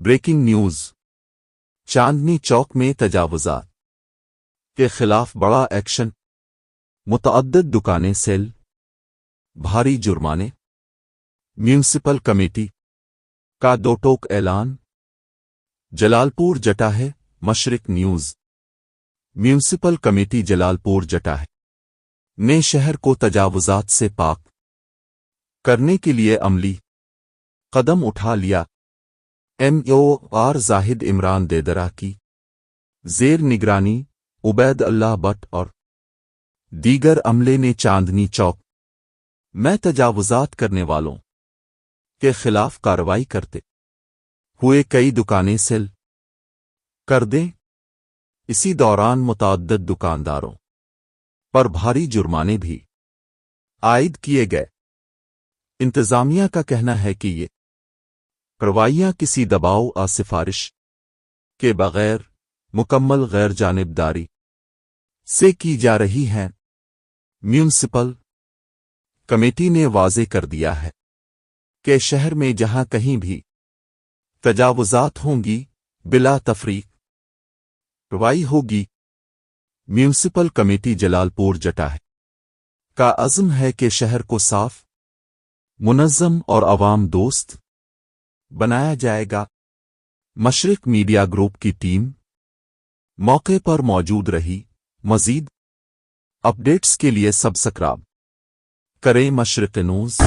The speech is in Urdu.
بریکنگ نیوز چاندنی چوک میں تجاوزات کے خلاف بڑا ایکشن، متعدد دکانیں سیل، بھاری جرمانے، میونسپل کمیٹی کا دو ٹوک اعلان۔ جلال پور جٹا ہے مشرق نیوز۔ میونسپل کمیٹی جلال پور جٹا ہے نے شہر کو تجاوزات سے پاک کرنے کے لیے عملی قدم اٹھا لیا۔ ایم او آر زاہد عمران دیدرا کی زیر نگرانی عبید اللہ بٹ اور دیگر عملے نے چاندنی چوک میں تجاوزات کرنے والوں کے خلاف کارروائی کرتے ہوئے کئی دکانیں سیل کر دیں۔ اسی دوران متعدد دکانداروں پر بھاری جرمانے بھی عائد کیے گئے۔ انتظامیہ کا کہنا ہے کہ یہ کارروائیاں کسی دباؤ اور سفارش کے بغیر مکمل غیر جانبداری سے کی جا رہی ہیں۔ میونسپل کمیٹی نے واضح کر دیا ہے کہ شہر میں جہاں کہیں بھی تجاوزات ہوں گی بلا تفریق کارروائی ہوگی۔ میونسپل کمیٹی جلال پور جٹا ہے کا عزم ہے کہ شہر کو صاف، منظم اور عوام دوست بنایا جائے گا۔ مشرق میڈیا گروپ کی ٹیم موقع پر موجود رہی۔ مزید اپڈیٹس کے لیے سبسکرائب کریں مشرق نیوز۔